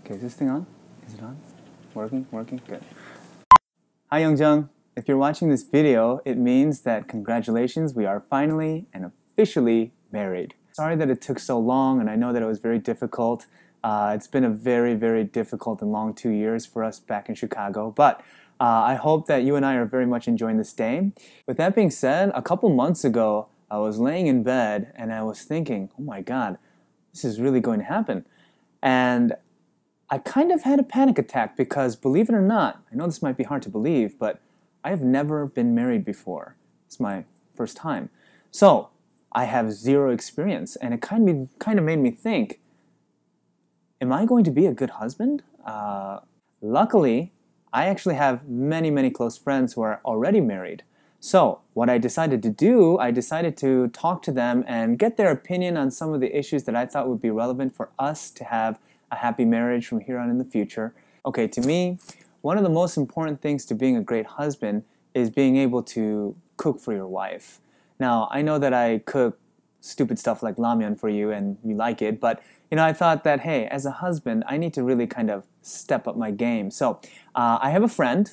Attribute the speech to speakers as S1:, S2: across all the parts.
S1: Okay, is this thing on? Is it on? Working? Working? Good. Hi, Youngjung. If you're watching this video, it means that congratulations, we are finally and officially married. Sorry that it took so long, and I know that it was very difficult. It's been a very, very difficult and long 2 years for us back in Chicago, but I hope that you and I are very much enjoying this day. With that being said, a couple months ago, I was laying in bed and I was thinking, oh my God, this is really going to happen. And I kind of had a panic attack because, believe it or not, I know this might be hard to believe, but I have never been married before. It's my first time. So I have zero experience, and it kind of made me think, am I going to be a good husband? Luckily, I actually have many, many close friends who are already married. So what I decided to do, I decided to talk to them and get their opinion on some of the issues that I thought would be relevant for us to have a happy marriage from here on in the future. Okay, to me, one of the most important things to being a great husband is being able to cook for your wife. Now, I know that I cook stupid stuff like ramyeon for you and you like it, but I thought that, hey, as a husband, I need to really kind of step up my game. So I have a friend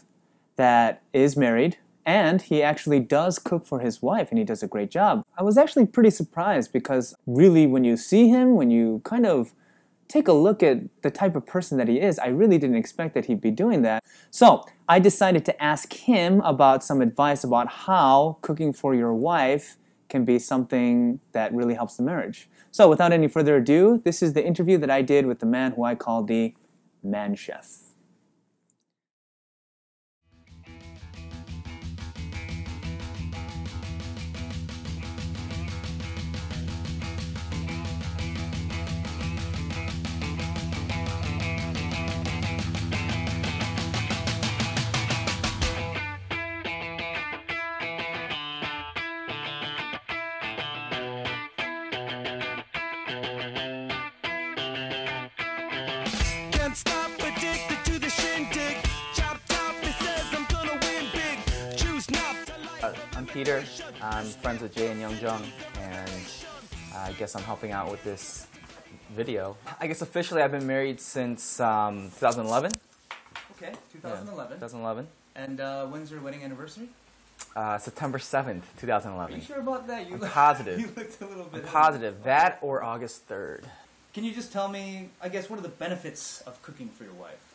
S1: that is married, and he actually does cook for his wife, and he does a great job. I was actually pretty surprised because really when you see him, when you kind of take a look at the type of person that he is, I really didn't expect that he'd be doing that. So I decided to ask him about some advice about how cooking for your wife can be something that really helps the marriage. So without any further ado, this is the interview that I did with the man who I call the man chef.
S2: Stop, addicted to the shindig. Chop, chop, it says I'm gonna win big. Choose not to like.
S3: I'm Peter. I'm friends with Jay and Youngjung, and I guess I'm helping out with this video. I guess officially I've been married since 2011.
S1: Okay, 2011.
S3: 2011.
S1: And when's your wedding anniversary?
S3: September 7th, 2011.
S1: Are you sure about that?
S3: I'm positive.
S1: You looked a little bit.
S3: I'm positive. That or August 3rd.
S1: Can you just tell me, I guess, what are the benefits of cooking for your wife?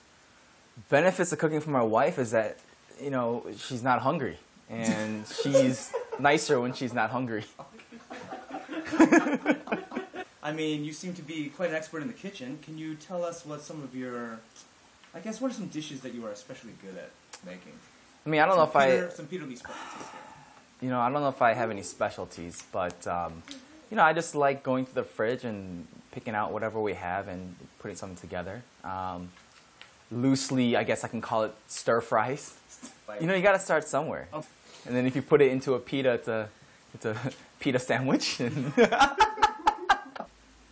S3: Benefits of cooking for my wife is that, she's not hungry. And she's nicer when she's not hungry.
S1: I mean, you seem to be quite an expert in the kitchen. Can you tell us what some of your, what are some dishes that you are especially good at making?
S3: I mean, I don't know if
S1: some Peter Lee specialties here.
S3: I don't know if I have any specialties, but, I just like going to the fridge and picking out whatever we have and putting something together. Loosely, I guess I can call it stir fries. You got to start somewhere.
S1: Oh.
S3: And then if you put it into a pita, it's a pita sandwich.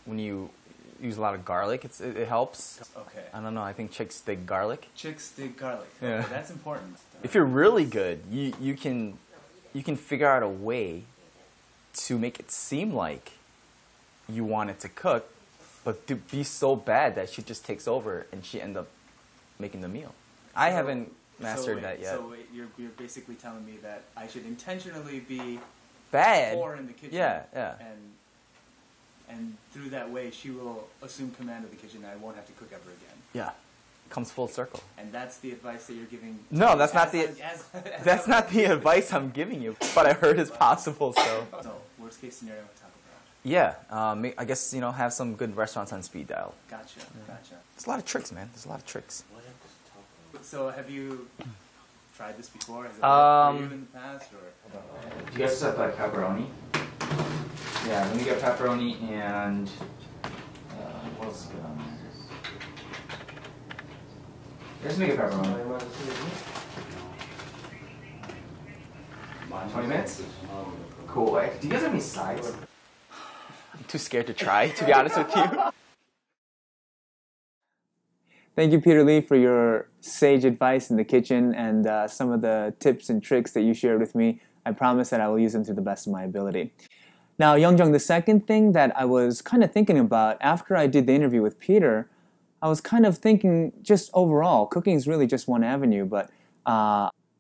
S3: When you use a lot of garlic, it helps.
S1: Okay.
S3: I don't know, I think chicks dig garlic.
S1: Chicks dig garlic.
S3: Yeah.
S1: Okay, that's important.
S3: If you're really good, you can figure out a way to make it seem like you want it to cook, but to be so bad that she just takes over and she ends up making the meal. I haven't mastered that yet.
S1: So you're basically telling me that I should intentionally be
S3: bad
S1: poor in the kitchen.
S3: Yeah.
S1: And through that way, she will assume command of the kitchen, and I won't have to cook ever again.
S3: Yeah. Comes full circle.
S1: And that's the advice that you're giving.
S3: No, that's not the that's not the advice I'm giving you, but I heard it's possible, so.
S1: So, worst case scenario, Taco Bell.
S3: Yeah, I guess, have some good restaurants on speed dial.
S1: Gotcha.
S3: There's a lot of tricks, man. There's a lot of tricks.
S1: So, have you tried this before? Has it worked for you in the past, or?
S3: Do you guys have like pepperoni? Yeah, let me get pepperoni and what else is good on there? Let's make it pepperoni. 20 minutes? Cool. Do you guys have any sides? I'm too scared to try, to be honest with you.
S1: Thank you, Peter Lee, for your sage advice in the kitchen and some of the tips and tricks that you shared with me. I promise that I will use them to the best of my ability. Now, Youngjung, the second thing that I was kind of thinking about after I did the interview with Peter I was kind of thinking just overall, cooking is really just one avenue, but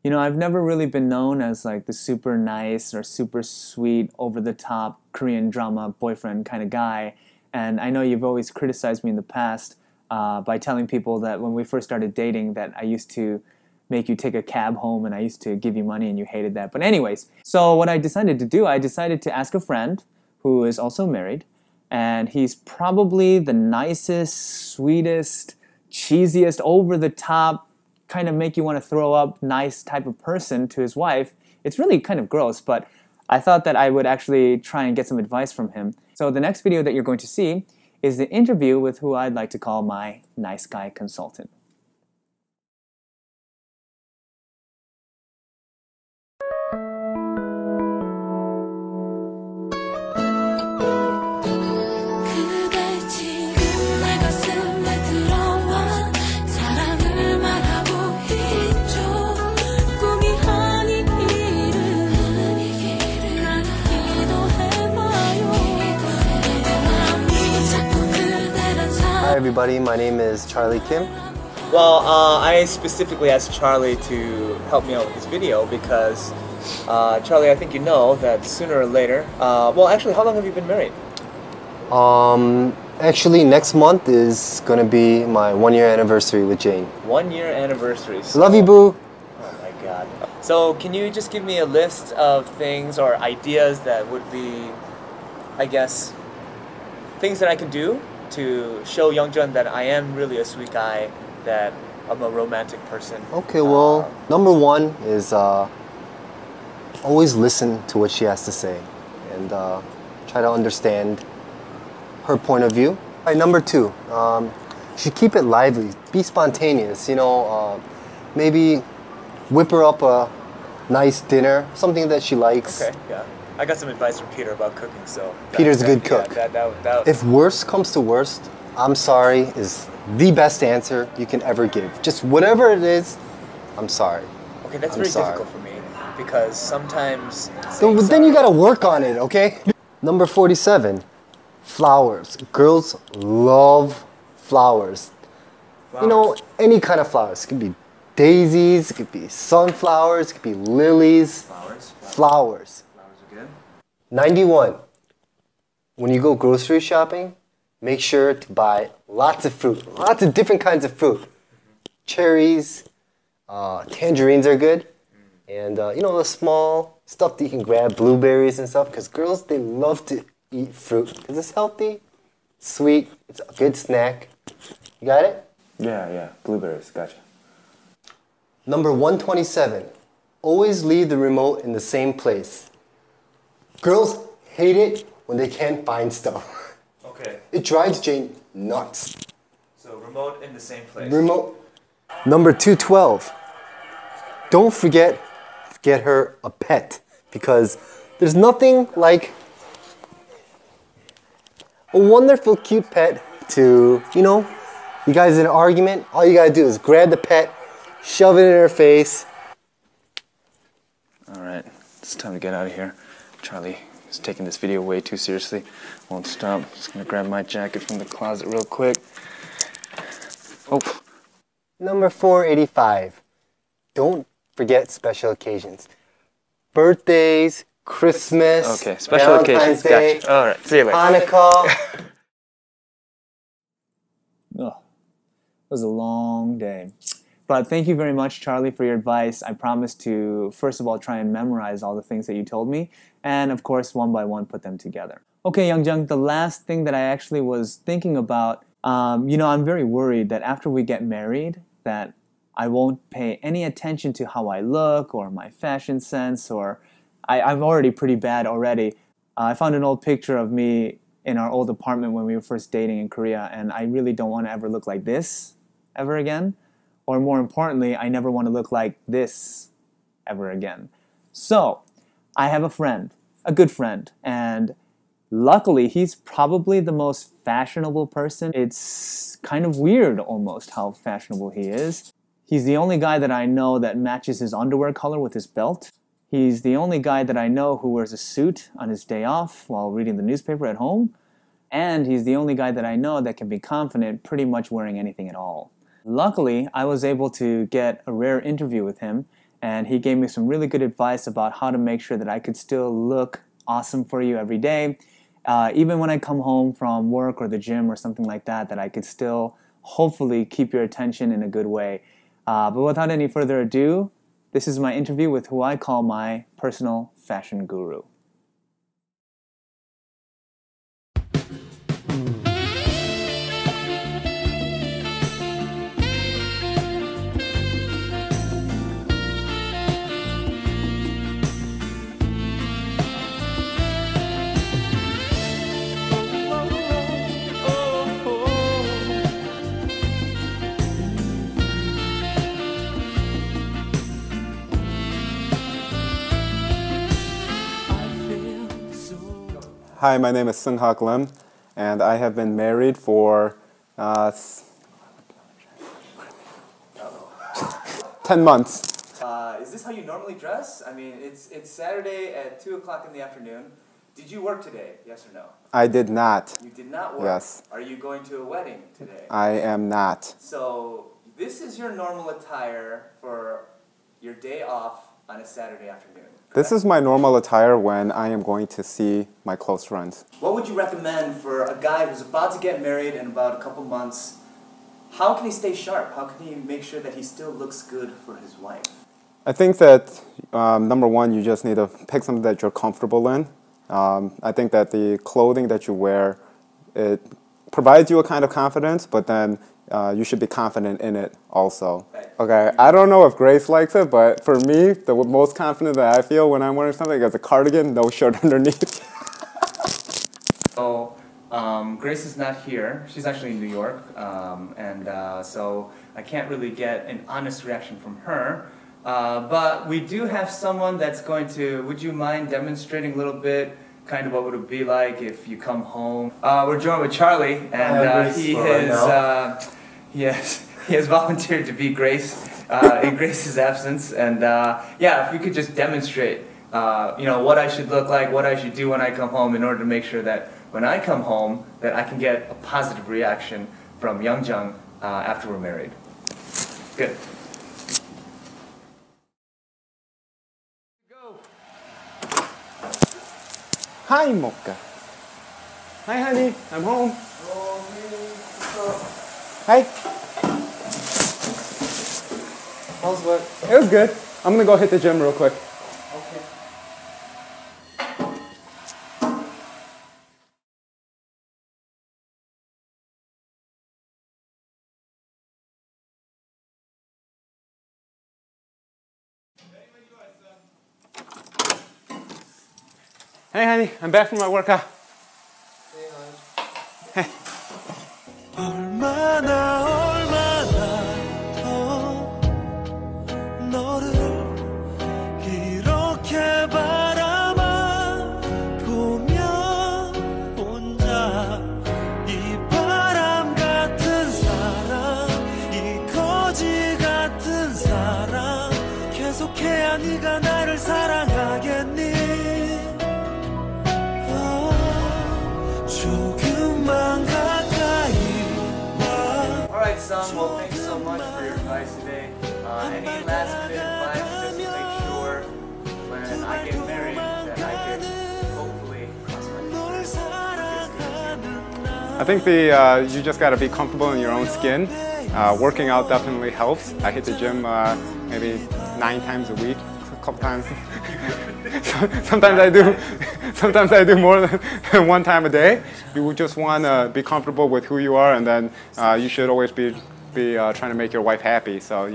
S1: you know, I've never really been known as like the super nice or super sweet, over the top Korean drama boyfriend kind of guy. And I know you've always criticized me in the past by telling people that when we first started dating that I used to make you take a cab home and I used to give you money and you hated that. But anyways, so what I decided to do, I decided to ask a friend who is also married, and he's probably the nicest, sweetest, cheesiest, over the top, kind of make you want to throw up nice type of person to his wife. It's really kind of gross, but I thought that I would actually try and get some advice from him. So the next video that you're going to see is the interview with who I'd like to call my nice guy consultant.
S4: 그대 지금 내 가슴에 들어와 사랑을 말하고 있죠. 꿈이 아닌 일을 난 기도해봐요. 마음이 자꾸 그대란
S5: Hi everybody, my name is Charlie Kim.
S1: Well, I specifically asked Charlie to help me out with this video because, Charlie, I think you know that sooner or later, well, actually, how long have you been married?
S5: Actually next month is gonna be my 1-year anniversary with Jane.
S1: 1 year anniversary. So,
S5: Love you, boo.
S1: Oh my god. So, can you just give me a list of things or ideas that would be, I guess, things that I can do to show Youngjun that I am really a sweet guy, that I'm a romantic person?
S5: Okay, well, number one is always listen to what she has to say and try to understand her point of view. All right, number two, should keep it lively, be spontaneous, you know, maybe whip her up a nice dinner, something that she likes.
S1: Okay, yeah. I got some advice from Peter about cooking, so...
S5: Peter's a good cook.
S1: Yeah,
S5: If worst comes to worst, I'm sorry is the best answer you can ever give. Just whatever it is, I'm sorry.
S1: okay, that's
S5: I'm
S1: very
S5: sorry.
S1: difficult for me because sometimes...
S5: So
S1: saying
S5: then you
S1: sorry-
S5: gotta work on it, okay? Number 47, flowers. Girls love flowers. You know, any kind of flowers. It could be daisies, it could be sunflowers, it could be lilies.
S1: Flowers.
S5: Flowers.
S1: Flowers are good.
S5: 91, when you go grocery shopping, make sure to buy lots of fruit, lots of different kinds of fruit. Cherries, tangerines are good. And you know, the small stuff that you can grab, blueberries and stuff, because girls, they love to eat fruit because it's healthy, sweet, it's a good snack. You got it?
S1: Yeah, blueberries, gotcha.
S5: Number 127, always leave the remote in the same place. Girls hate it when they can't find stuff.
S1: Okay,
S5: It drives Jane nuts.
S1: so remote in the same place.
S5: Remote. Number 212, don't forget get her a pet, because there's nothing like a wonderful cute pet to, you know, you guys in an argument, all you gotta do is grab the pet, shove it in her face.
S1: Alright, it's time to get out of here. Charlie is taking this video way too seriously. Won't stop. Just gonna grab my jacket from the closet real quick. Oh,
S5: Number 485, don't forget special occasions. Birthdays, Christmas,
S1: okay, special
S5: Valentine's
S1: occasions.
S5: Day,
S1: Gotcha. Alright, see you later.
S5: Hanukkah.
S1: Ugh, it was a long day. But thank you very much, Charlie, for your advice. I promise to, first of all, try and memorize all the things that you told me, and of course, one by one, put them together. Okay, Youngjung, the last thing that I actually was thinking about, you know, I'm very worried that after we get married, that I won't pay any attention to how I look or my fashion sense, or I'm already pretty bad already. I found an old picture of me in our old apartment when we were first dating in Korea, and I really don't want to ever look like this ever again. Or more importantly, I never want to look like this ever again. So, I have a friend, a good friend, and luckily he's probably the most fashionable person. It's kind of weird almost how fashionable he is. He's the only guy that I know that matches his underwear color with his belt. He's the only guy that I know who wears a suit on his day off while reading the newspaper at home. And he's the only guy that I know that can be confident pretty much wearing anything at all. Luckily, I was able to get a rare interview with him, and he gave me some really good advice about how to make sure that I could still look awesome for you every day. Even when I come home from work or the gym or something like that, that I could still hopefully keep your attention in a good way. But without any further ado, this is my interview with who I call my personal fashion guru.
S6: Hi, my name is Seung-Hak Lim, and I have been married for 10 months.
S1: Is this how you normally dress? I mean, it's Saturday at 2 o'clock in the afternoon. Did you work today, yes or no?
S6: I did not.
S1: You did not work?
S6: Yes.
S1: Are you going to a wedding today?
S6: I am not.
S1: So, this is your normal attire for your day off on a Saturday afternoon.
S6: This is my normal attire when I am going to see my close friends.
S1: What would you recommend for a guy who's about to get married in about a couple months? How can he stay sharp? How can he make sure that he still looks good for his wife?
S6: I think that number one, you just need to pick something that you're comfortable in. I think that the clothing that you wear, it provides you a kind of confidence, but then you should be confident in it also. Okay, I don't know if Grace likes it, but for me, the most confident that I feel when I'm wearing something is a cardigan, no shirt underneath.
S1: So, Grace is not here. She's actually in New York, so I can't really get an honest reaction from her. But we do have someone that's going to, would you mind demonstrating a little bit kind of what would it be like if you come home? We're joined with Charlie, and he has volunteered to be Grace in Grace's absence. And yeah, if you could just demonstrate, what I should look like, what I should do when I come home in order to make sure that when I come home that I can get a positive reaction from Youngjung after we're married. Good.
S6: Hi, Mocha. Hi, honey. I'm home. Hi.
S1: How's work?
S6: It was good. I'm gonna go hit the gym real quick.
S1: Okay.
S6: Hey, honey. I'm back from my workout.
S2: 얼마나 더 너를 이렇게 바라만 보면 혼자 이 바람 같은 사랑 이 거지 같은 사랑 계속해야 네가 나를 사랑하겠니 조금만 가까이
S1: Alright, son, well, thanks so much for your advice today. Any last minute advice just to make sure when I get married that I can hopefully cross my fingers?
S6: I think you just gotta be comfortable in your own skin. Working out definitely helps. I hit the gym maybe 9 times a week, a couple times. Sometimes I do more than 1 time a day. You just want to be comfortable with who you are, and then you should always be trying to make your wife happy. So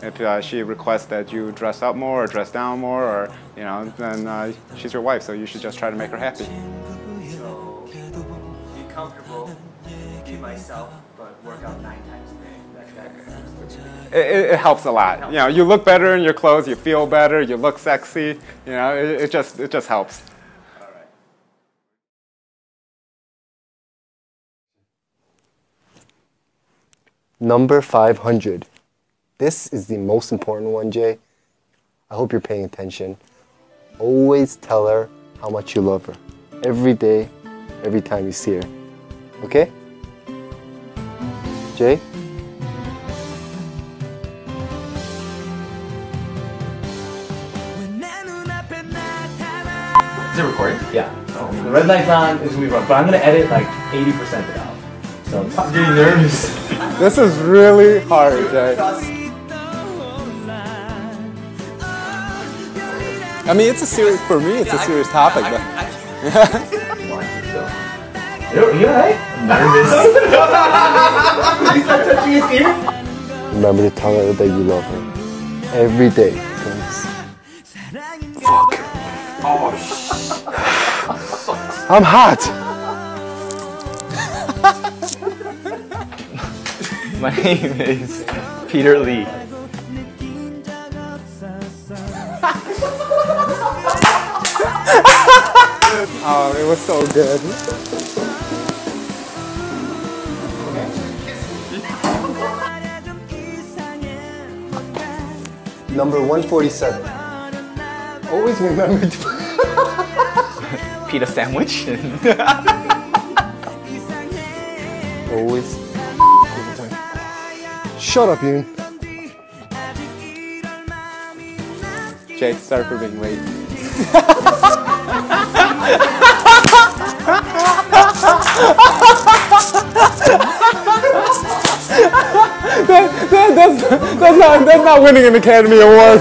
S6: if she requests that you dress up more or dress down more, or then she's your wife. So you should just try to make her happy.
S1: So, be comfortable, be myself, but work out 9 times a day.
S6: It helps a lot. You look better in your clothes. You feel better. You look sexy. It just helps.
S5: Number 500. This is the most important one, Jay. I hope you're paying attention. Always tell her how much you love her. Every day, every time you see her. Okay? Jay?
S3: Is it recording? Yeah. The red light's on is we run, but I'm gonna edit like 80% of it out. So I'm getting nervous.
S6: This is really hard, Jay. I mean, it's a serious, for me, it's a serious topic. But
S3: You alright? Nervous. He's not touching his ear?
S5: Remember to tell her that you love her. Every day. Please. Fuck.
S3: Oh, shit.
S5: I'm hot!
S3: My name is Peter Lee.
S6: oh, it was so good.
S5: Number 147. Always remember to
S3: Pita sandwich.
S5: always. Shut up, Yoon.
S6: Jay, sorry for being late. that's not winning an Academy Award.